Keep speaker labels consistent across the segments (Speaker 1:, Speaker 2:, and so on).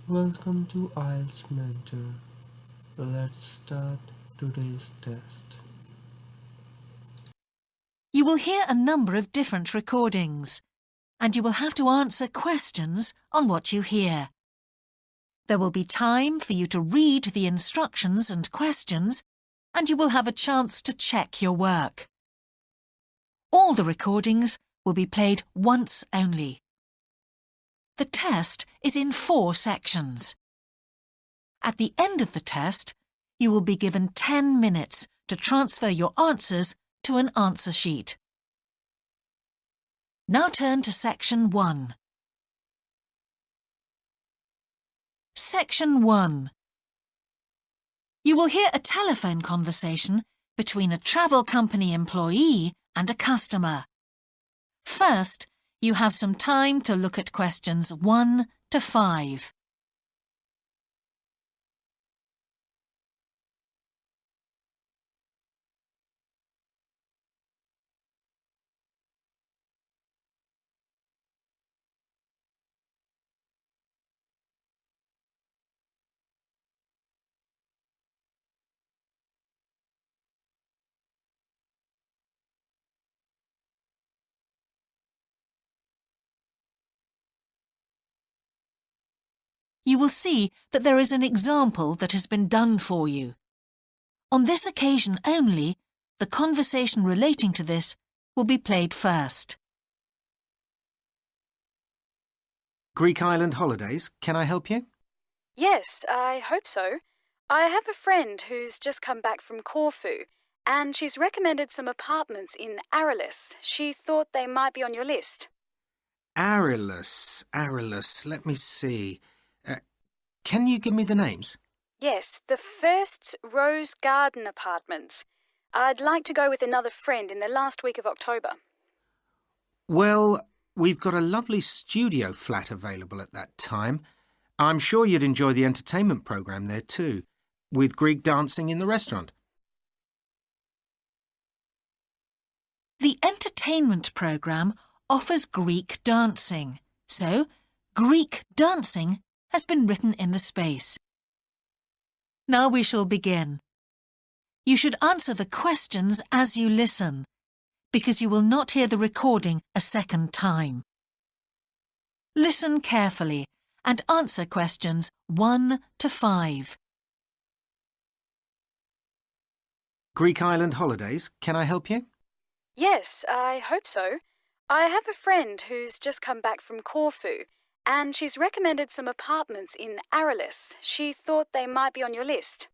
Speaker 1: Welcome to Ielts Mentor. Let's start today's test.
Speaker 2: You will hear a number of different recordings, and you will have to answer questions on what you hear. There will be time for you to read the instructions and questions, and you will have a chance to check your work. All the recordings will be played once only. The test is in 4 sections. At the end of the test, you will be given 10 minutes to transfer your answers to an answer sheet. Now turn to Section 1. Section 1. You will hear a telephone conversation between a travel company employee and a customer. First, you have some time to look at questions 1 to 5. You will see that there is an example that has been done for you. On this occasion only, the conversation relating to this will be played first.
Speaker 3: Greek island holidays, can I help you?
Speaker 4: Yes, I hope so. I have a friend who's just come back from Corfu, and she's recommended some apartments in Arelis. She thought they might be on your list.
Speaker 3: Arelis, let me see. Can you give me the names?
Speaker 4: Yes, the first's Rose Garden Apartments. I'd like to go with another friend in the last week of October.
Speaker 3: Well, we've got a lovely studio flat available at that time. I'm sure you'd enjoy the entertainment programme there too, with Greek dancing in the restaurant.
Speaker 2: The entertainment programme offers Greek dancing, so Greek dancing has been written in the space. Now we shall begin. You should answer the questions as you listen, because you will not hear the recording a second time. Listen carefully and answer questions 1 to 5.
Speaker 3: Greek island holidays, can I help you?
Speaker 4: Yes, I hope so. I have a friend who's just come back from Corfu, and she's recommended some apartments in Arelis. She thought they might be on your list.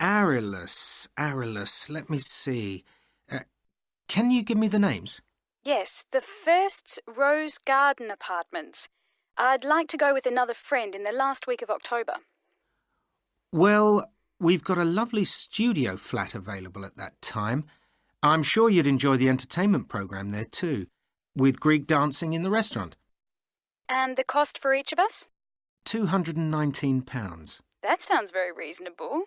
Speaker 3: Arelis, let me see. Can you give me the names?
Speaker 4: Yes, the first's Rose Garden Apartments. I'd like to go with another friend in the last week of October.
Speaker 3: Well, we've got a lovely studio flat available at that time. I'm sure you'd enjoy the entertainment programme there too, with Greek dancing in the restaurant.
Speaker 4: And the cost for each of us?
Speaker 3: £219.
Speaker 4: That sounds very reasonable.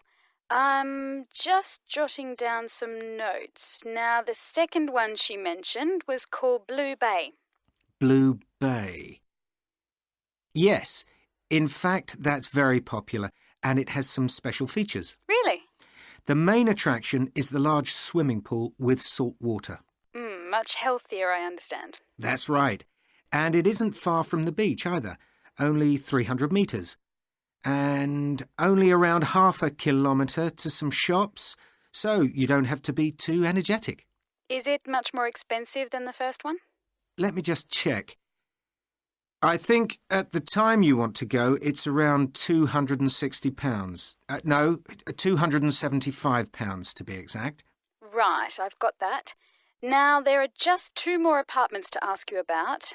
Speaker 4: I'm just jotting down some notes. Now, the second one she mentioned was called Blue Bay.
Speaker 3: Blue Bay. Yes, in fact, that's very popular, and it has some special features.
Speaker 4: Really?
Speaker 3: The main attraction is the large swimming pool with salt water.
Speaker 4: Much healthier, I understand.
Speaker 3: That's right. And it isn't far from the beach either, only 300 metres. And only around half a kilometre to some shops, so you don't have to be too energetic.
Speaker 4: Is it much more expensive than the first one?
Speaker 3: Let me just check. I think at the time you want to go, it's around £260. No, £275 to be exact.
Speaker 4: Right, I've got that. Now, there are just 2 more apartments to ask you about.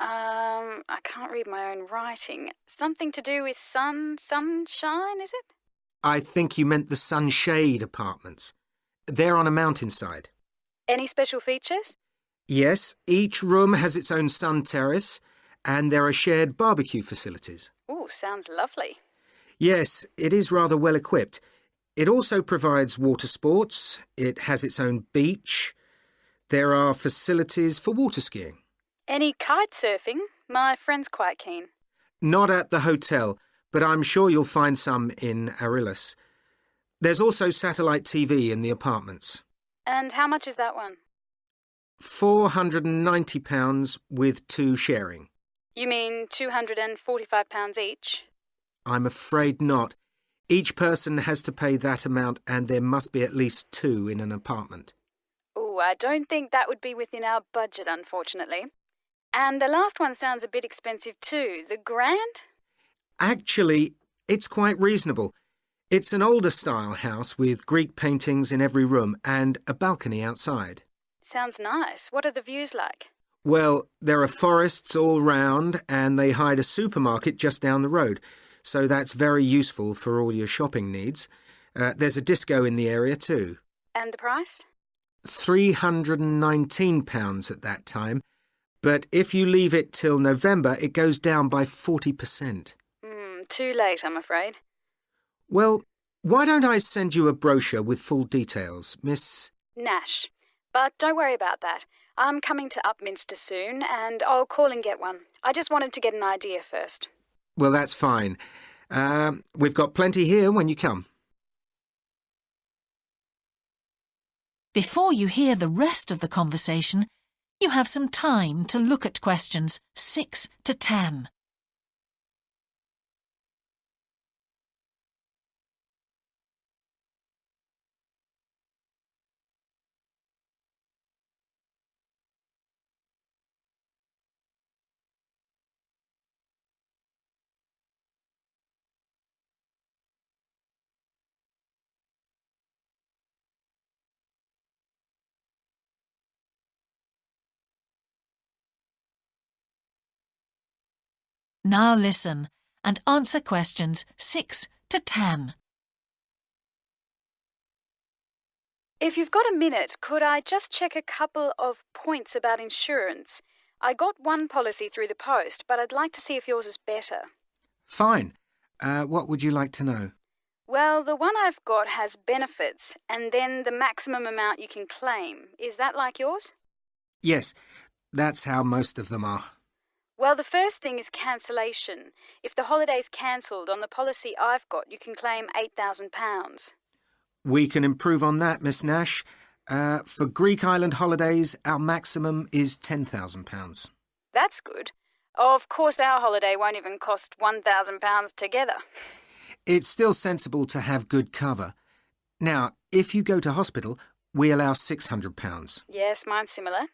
Speaker 4: I can't read my own writing. Something to do with sunshine, is it?
Speaker 3: I think you meant the Sunshade Apartments. They're on a mountainside.
Speaker 4: Any special features?
Speaker 3: Yes, each room has its own sun terrace, and there are shared barbecue facilities.
Speaker 4: Ooh, sounds lovely.
Speaker 3: Yes, it is rather well equipped. It also provides water sports. It has its own beach. There are facilities for water skiing.
Speaker 4: Any kite surfing? My friend's quite keen.
Speaker 3: Not at the hotel, but I'm sure you'll find some in Arillis. There's also satellite TV in the apartments.
Speaker 4: And how much is that one?
Speaker 3: £490 with 2 sharing.
Speaker 4: You mean £245 each?
Speaker 3: I'm afraid not. Each person has to pay that amount and there must be at least 2 in an apartment.
Speaker 4: Oh, I don't think that would be within our budget, unfortunately. And the last one sounds a bit expensive too. The Grand?
Speaker 3: Actually, it's quite reasonable. It's an older style house with Greek paintings in every room and a balcony outside.
Speaker 4: Sounds nice. What are the views like?
Speaker 3: Well, there are forests all round and they hide a supermarket just down the road, so that's very useful for all your shopping needs. There's a disco in the area too.
Speaker 4: And the price?
Speaker 3: £319 at that time, but if you leave it till November, it goes down by 40%.
Speaker 4: Too late, I'm afraid.
Speaker 3: Well, why don't I send you a brochure with full details, Miss...
Speaker 4: Nash. But don't worry about that. I'm coming to Upminster soon, and I'll call and get one. I just wanted to get an idea first.
Speaker 3: Well, that's fine. We've got plenty here when you come.
Speaker 2: Before you hear the rest of the conversation, you have some time to look at questions 6 to 10. Now listen and answer questions 6 to 10.
Speaker 4: If you've got a minute, could I just check a couple of points about insurance? I got one policy through the post, but I'd like to see if yours is better.
Speaker 3: Fine. What would you like to know?
Speaker 4: Well, the one I've got has benefits, and then the maximum amount you can claim. Is that like yours?
Speaker 3: Yes, that's how most of them are.
Speaker 4: Well, the first thing is cancellation. If the holiday's cancelled on the policy I've got, you can claim £8,000.
Speaker 3: We can improve on that, Miss Nash. For Greek island holidays, our maximum is £10,000.
Speaker 4: That's good. Of course, our holiday won't even cost £1,000 together.
Speaker 3: It's still sensible to have good cover. Now, if you go to hospital, we allow £600.
Speaker 4: Yes, mine's similar.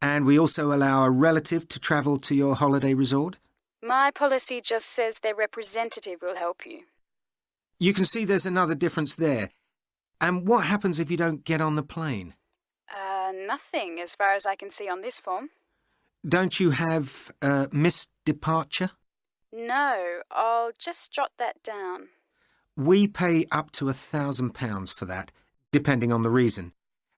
Speaker 3: And we also allow a relative to travel to your holiday resort.
Speaker 4: My policy just says their representative will help you.
Speaker 3: You can see there's another difference there. And what happens if you don't get on the plane?
Speaker 4: Nothing, as far as I can see on this form.
Speaker 3: Don't you have missed departure?
Speaker 4: No, I'll just jot that down.
Speaker 3: We pay up to £1,000 for that, depending on the reason.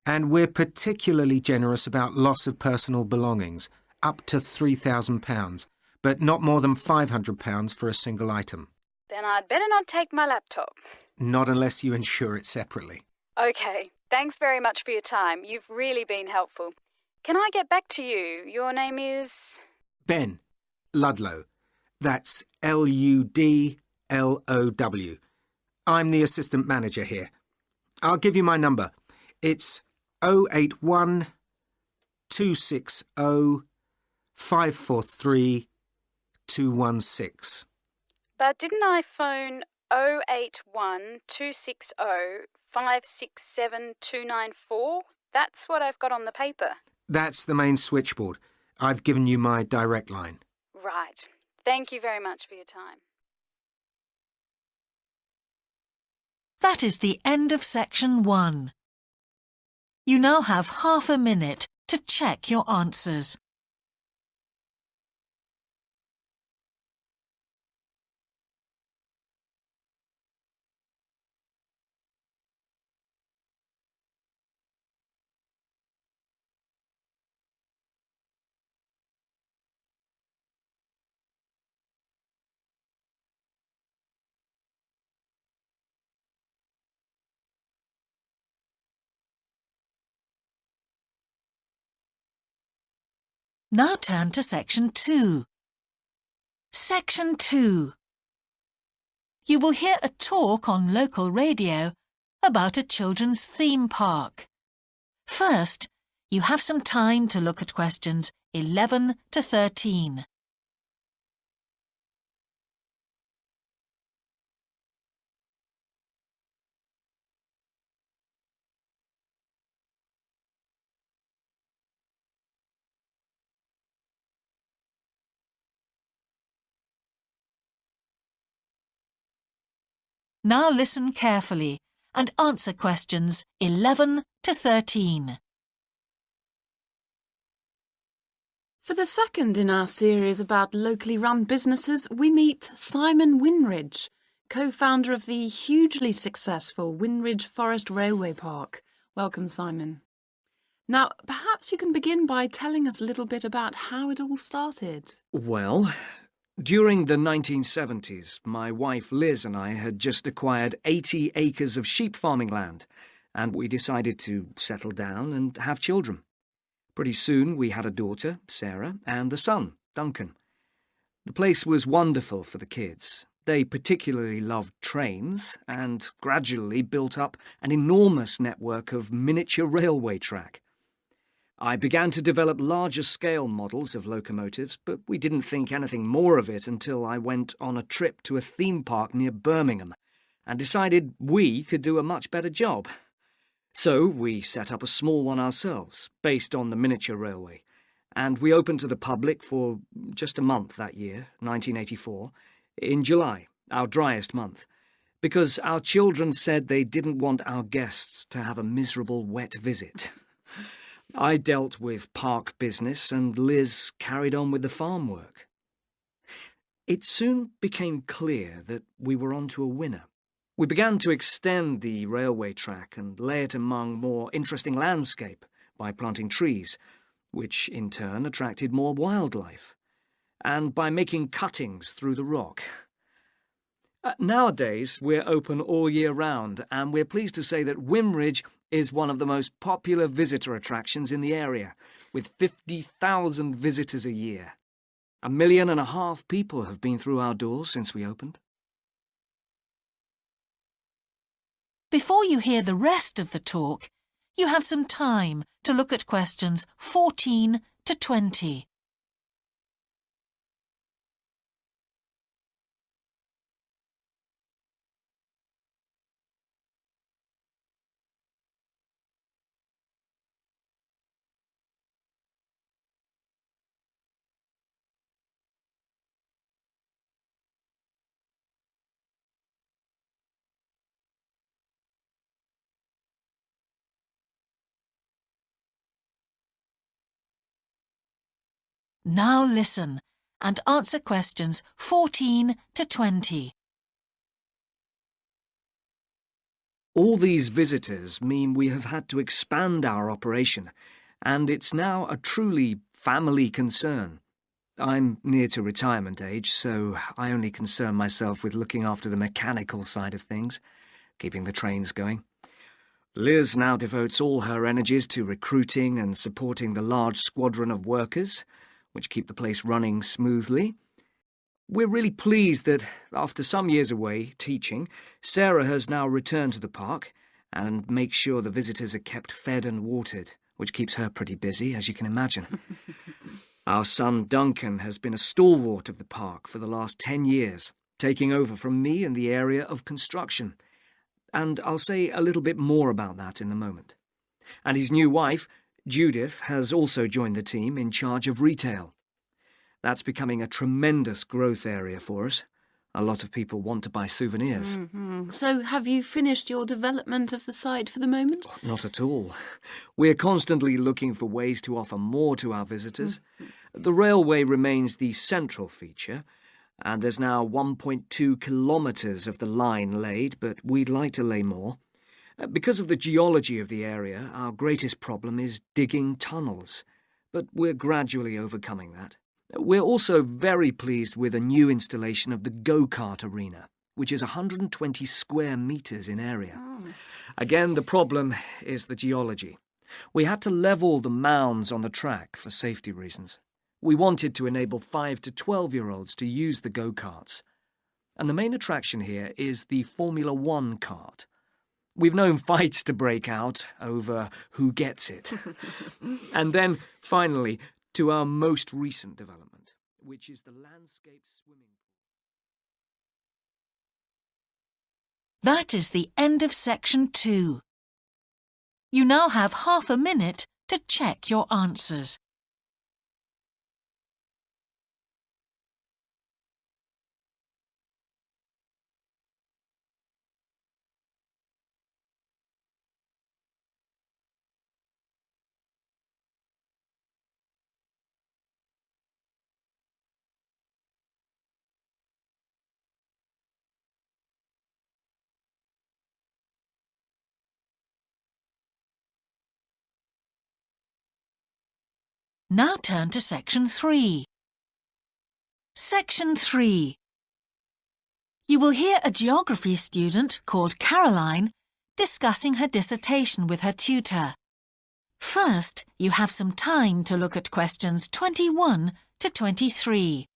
Speaker 3: And we're particularly generous about loss of personal belongings, up to £3,000, but not more than £500 for a single item.
Speaker 4: Then I'd better not take my laptop.
Speaker 3: Not unless you insure it separately.
Speaker 4: OK, thanks very much for your time. You've really been helpful. Can I get back to you? Your name is...
Speaker 3: Ben Ludlow. That's Ludlow. I'm the assistant manager here. I'll give you my number. It's 081 260 543 216.
Speaker 4: But didn't I phone 081 260 567 294? That's what I've got on the paper.
Speaker 3: That's the main switchboard. I've given you my direct line.
Speaker 4: Right. Thank you very much for your time.
Speaker 2: That is the end of section 1. You now have half a minute to check your answers. Now turn to section 2. Section 2. you will hear a talk on local radio about a children's theme park. First, you have some time to look at questions 11 to 13. Now listen carefully and answer questions 11 to 13.
Speaker 5: For the second in our series about locally run businesses, we meet Simon Winridge, co-founder of the hugely successful Winridge Forest Railway Park. Welcome, Simon. Now, perhaps you can begin by telling us a little bit about how it all started.
Speaker 6: Well, during the 1970s, my wife Liz and I had just acquired 80 acres of sheep farming land, and we decided to settle down and have children. Pretty soon we had a daughter, Sarah, and a son, Duncan. The place was wonderful for the kids. They particularly loved trains and gradually built up an enormous network of miniature railway track. I began to develop larger-scale models of locomotives, but we didn't think anything more of it until I went on a trip to a theme park near Birmingham and decided we could do a much better job. So we set up a small one ourselves, based on the miniature railway, and we opened to the public for just a month that year, 1984, in July, our driest month, because our children said they didn't want our guests to have a miserable wet visit. I dealt with park business and Liz carried on with the farm work. It soon became clear that we were onto a winner. We began to extend the railway track and lay it among more interesting landscape by planting trees, which in turn attracted more wildlife, and by making cuttings through the rock. Nowadays, we're open all year round, and we're pleased to say that Winridge is one of the most popular visitor attractions in the area, with 50,000 visitors a year. 1.5 million people have been through our doors since we opened.
Speaker 2: Before you hear the rest of the talk, you have some time to look at questions 14 to 20. Now listen and answer questions 14 to 20.
Speaker 6: All these visitors mean we have had to expand our operation, and it's now a truly family concern. I'm near to retirement age, so I only concern myself with looking after the mechanical side of things, keeping the trains going. Liz now devotes all her energies to recruiting and supporting the large squadron of workers, which keep the place running smoothly. We're really pleased that, after some years away teaching, Sarah has now returned to the park and makes sure the visitors are kept fed and watered, which keeps her pretty busy, as you can imagine. Our son Duncan has been a stalwart of the park for the last 10 years, taking over from me in the area of construction. And I'll say a little bit more about that in a moment. And his new wife, Judith, has also joined the team in charge of retail. That's becoming a tremendous growth area for us. A lot of people want to buy souvenirs.
Speaker 5: Mm-hmm. So have you finished your development of the site for the moment?
Speaker 6: Not at all. We're constantly looking for ways to offer more to our visitors. The railway remains the central feature, and there's now 1.2 kilometres of the line laid, but we'd like to lay more. Because of the geology of the area, our greatest problem is digging tunnels, but we're gradually overcoming that. We're also very pleased with a new installation of the go-kart arena, which is 120 square metres in area. Again, the problem is the geology. We had to level the mounds on the track for safety reasons. We wanted to enable 5 to 12-year-olds to use the go-karts. And the main attraction here is the Formula One card. We've known fights to break out over who gets it. And then, finally, to our most recent development, which is the landscape swimming pool.
Speaker 2: That is the end of section 2. You now have half a minute to check your answers. Now turn to section 3. Section 3. You will hear a geography student called Caroline discussing her dissertation with her tutor. First, you have some time to look at questions 21 to 23.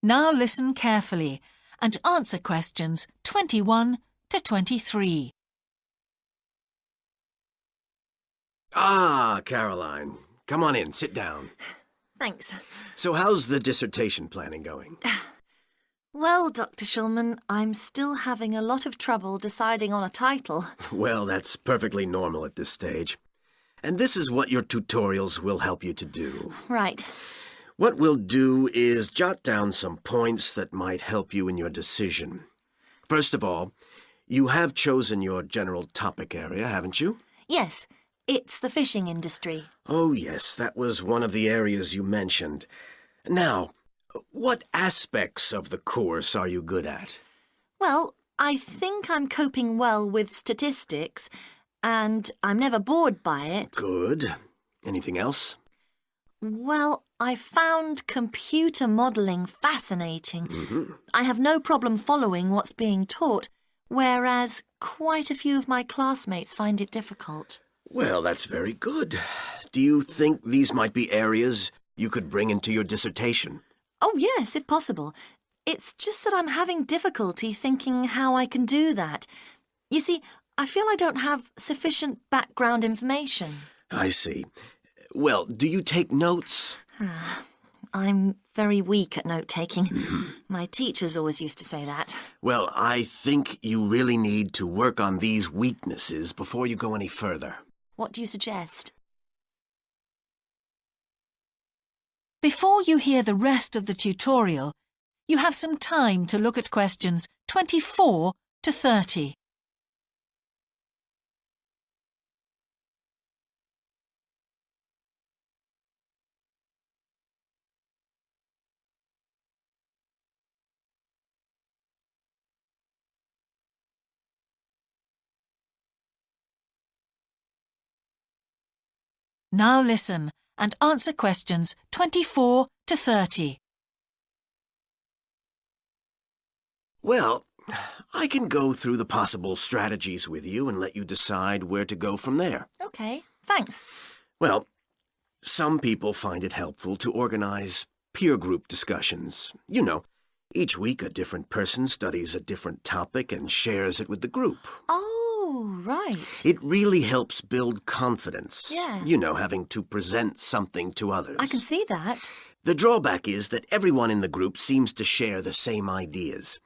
Speaker 2: Now listen carefully and answer questions 21 to 23.
Speaker 7: Ah, Caroline. Come on in, sit down.
Speaker 8: Thanks.
Speaker 7: So how's the dissertation planning going?
Speaker 8: Well, Dr. Shulman, I'm still having a lot of trouble deciding on a title.
Speaker 7: Well, that's perfectly normal at this stage. And this is what your tutorials will help you to do.
Speaker 8: Right.
Speaker 7: What we'll do is jot down some points that might help you in your decision. First of all, you have chosen your general topic area, haven't you?
Speaker 8: Yes, it's the fishing industry.
Speaker 7: Oh, yes, that was one of the areas you mentioned. Now, what aspects of the course are you good at?
Speaker 8: Well, I think I'm coping well with statistics, and I'm never bored by it.
Speaker 7: Good. Anything else?
Speaker 8: Well, I found computer modelling fascinating. I have no problem following what's being taught, whereas quite a few of my classmates find it difficult.
Speaker 7: Well, that's very good. Do you think these might be areas you could bring into your dissertation?
Speaker 8: Oh, yes, if possible. It's just that I'm having difficulty thinking how I can do that. You see, I feel I don't have sufficient background information.
Speaker 7: I see. Well, do you take notes?
Speaker 8: I'm very weak at note-taking. My teachers always used to say that.
Speaker 7: Well, I think you really need to work on these weaknesses before you go any further.
Speaker 8: What do you suggest?
Speaker 2: Before you hear the rest of the tutorial, you have some time to look at questions 24 to 30. Now listen and answer questions 24 to 30.
Speaker 7: Well, I can go through the possible strategies with you and let you decide where to go from there.
Speaker 8: OK, thanks.
Speaker 7: Well, some people find it helpful to organize peer group discussions. You know, each week a different person studies a different topic and shares it with the group.
Speaker 8: Oh, right.
Speaker 7: It really helps build confidence.
Speaker 8: Yeah.
Speaker 7: You know, having to present something to others.
Speaker 8: I can see that.
Speaker 7: The drawback is that everyone in the group seems to share the same ideas.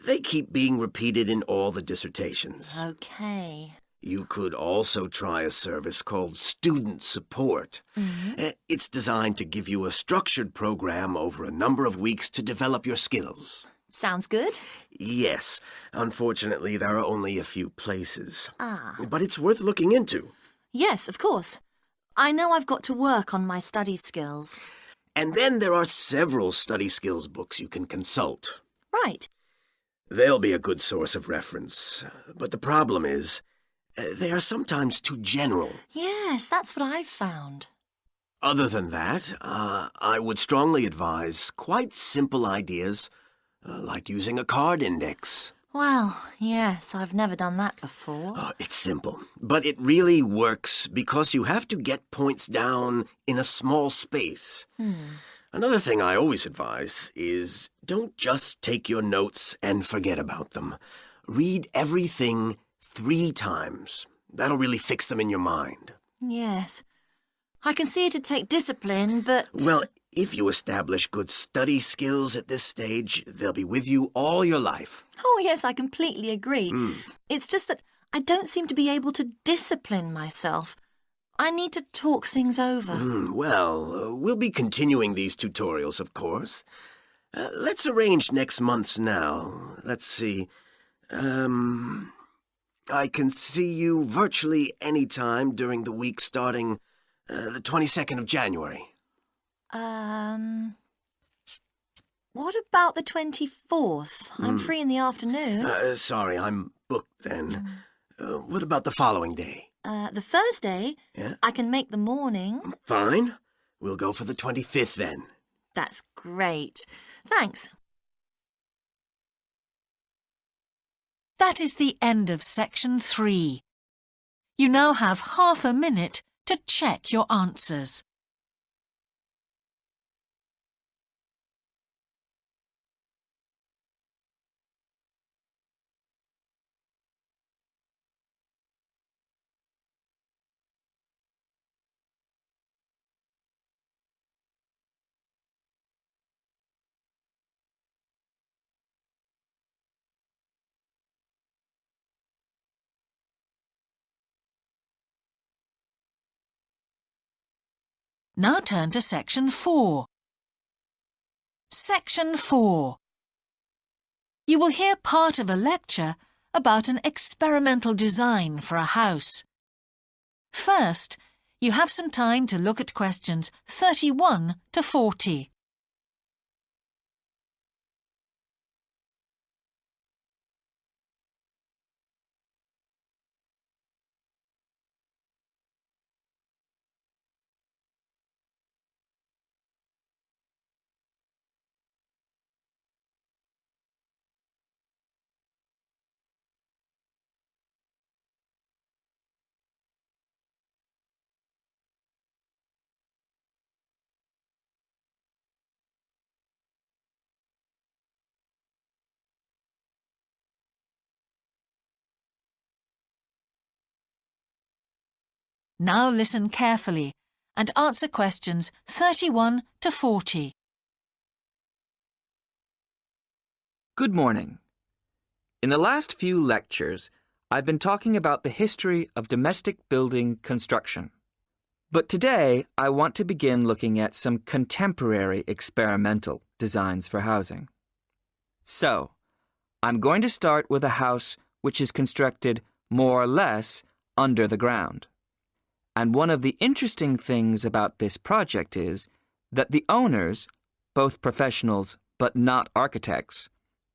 Speaker 7: They keep being repeated in all the dissertations.
Speaker 8: OK.
Speaker 7: You could also try a service called Student Support. It's designed to give you a structured program over a number of weeks to develop your skills.
Speaker 8: Sounds good.
Speaker 7: Yes. Unfortunately, there are only a few places.
Speaker 8: Ah.
Speaker 7: But it's worth looking into.
Speaker 8: Yes, of course. I know I've got to work on my study skills.
Speaker 7: And then there are several study skills books you can consult.
Speaker 8: Right.
Speaker 7: They'll be a good source of reference. But the problem is, they are sometimes too general.
Speaker 8: Yes, that's what I've found.
Speaker 7: Other than that, I would strongly advise quite simple ideas like using a card index.
Speaker 8: Well, yes, I've never done that before.
Speaker 7: It's simple, but it really works because you have to get points down in a small space. Another thing I always advise is don't just take your notes and forget about them. Read everything 3 times. That'll really fix them in your mind.
Speaker 8: Yes. I can see it'd take discipline, but...
Speaker 7: Well, if you establish good study skills at this stage, they'll be with you all your life.
Speaker 8: Oh, yes, I completely agree. It's just that I don't seem to be able to discipline myself. I need to talk things over.
Speaker 7: We'll be continuing these tutorials, of course. Let's arrange next month's now. Let's see. I can see you virtually any time during the week starting the 22nd of January.
Speaker 8: What about the 24th? I'm free in the afternoon.
Speaker 7: Sorry, I'm booked then. What about the following day?
Speaker 8: The Thursday?
Speaker 7: Yeah?
Speaker 8: I can make the morning.
Speaker 7: Fine. We'll go for the 25th then.
Speaker 8: That's great. Thanks.
Speaker 2: That is the end of section 3. You now have half a minute to check your answers. Now turn to section 4. Section 4. You will hear part of a lecture about an experimental design for a house. First, you have some time to look at questions 31 to 40. Now listen carefully and answer questions 31 to 40.
Speaker 9: Good morning. In the last few lectures, I've been talking about the history of domestic building construction. But today, I want to begin looking at some contemporary experimental designs for housing. So, I'm going to start with a house which is constructed more or less under the ground. And one of the interesting things about this project is that the owners, both professionals but not architects,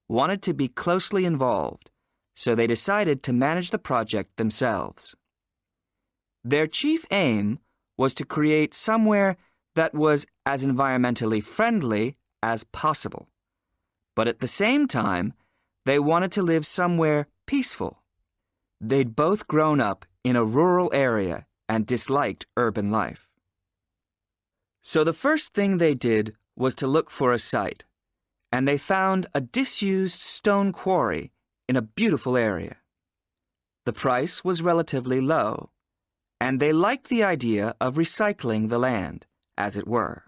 Speaker 9: wanted to be closely involved, so they decided to manage the project themselves. Their chief aim was to create somewhere that was as environmentally friendly as possible. But at the same time, they wanted to live somewhere peaceful. They'd both grown up in a rural area and disliked urban life. So the first thing they did was to look for a site, and they found a disused stone quarry in a beautiful area. The price was relatively low, and they liked the idea of recycling the land, as it were.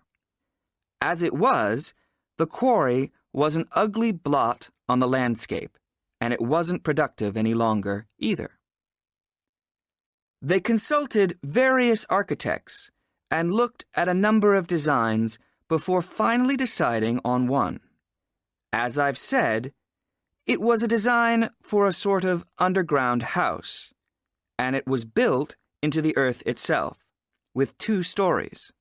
Speaker 9: As it was, the quarry was an ugly blot on the landscape, and it wasn't productive any longer either. They consulted various architects and looked at a number of designs before finally deciding on one. As I've said, it was a design for a sort of underground house, and it was built into the earth itself, with 2 stories.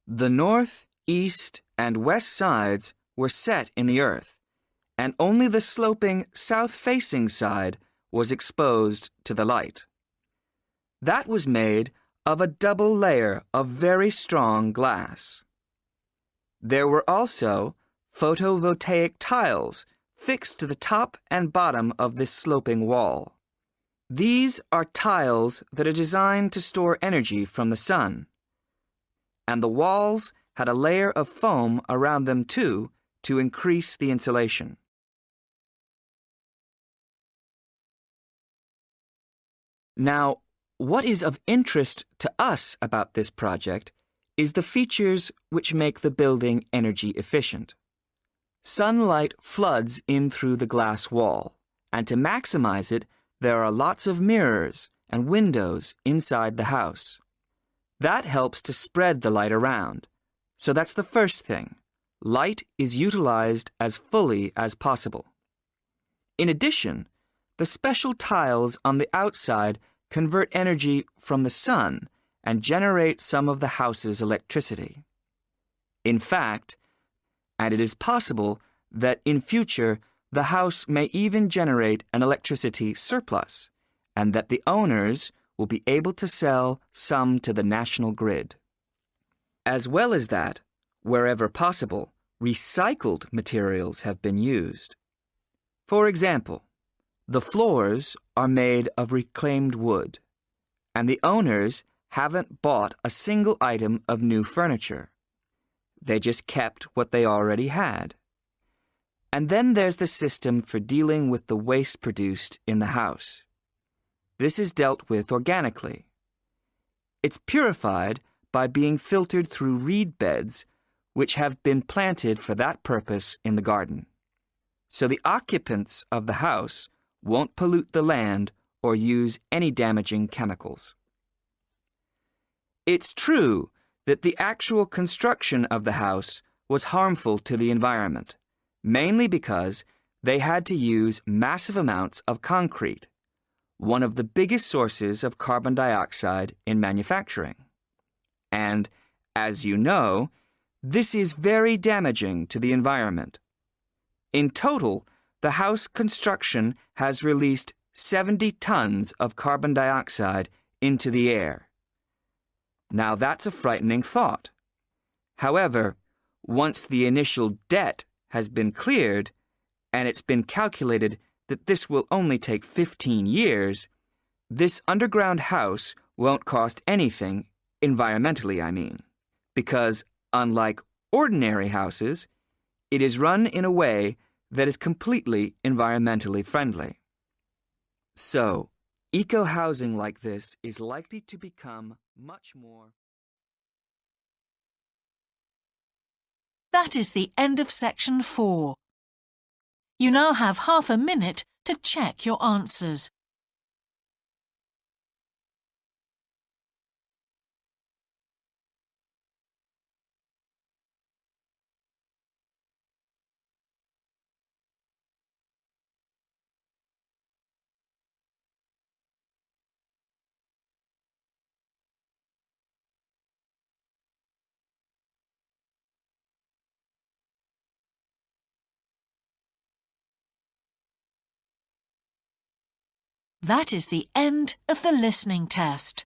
Speaker 9: The north, east, and west sides were set in the earth, and only the sloping south-facing side was exposed to the light. That was made of a double layer of very strong glass. There were also photovoltaic tiles fixed to the top and bottom of this sloping wall. These are tiles that are designed to store energy from the sun. And the walls had a layer of foam around them too to increase the insulation. Now, what is of interest to us about this project is the features which make the building energy efficient. Sunlight floods in through the glass wall, and to maximize it, there are lots of mirrors and windows inside the house. That helps to spread the light around. So that's the first thing. Light is utilized as fully as possible. In addition, the special tiles on the outside convert energy from the sun and generate some of the house's electricity. In fact, and it is possible that in future the house may even generate an electricity surplus, and that the owners will be able to sell some to the national grid. As well as that, wherever possible, recycled materials have been used. For example, the floors are made of reclaimed wood, and the owners haven't bought a single item of new furniture. They just kept what they already had. And then there's the system for dealing with the waste produced in the house. This is dealt with organically. It's purified by being filtered through reed beds which have been planted for that purpose in the garden. So the occupants of the house won't pollute the land or use any damaging chemicals. It's true that the actual construction of the house was harmful to the environment, mainly because they had to use massive amounts of concrete, one of the biggest sources of carbon dioxide in manufacturing. And, as you know, this is very damaging to the environment. In total, the house construction has released 70 tons of carbon dioxide into the air. Now that's a frightening thought. However, once the initial debt has been cleared, and it's been calculated that this will only take 15 years, this underground house won't cost anything, environmentally I mean, because unlike ordinary houses, it is run in a way that is completely environmentally friendly. So, eco-housing like this is likely to become much more.
Speaker 2: That is the end of section 4. You now have half a minute to check your answers. That is the end of the listening test.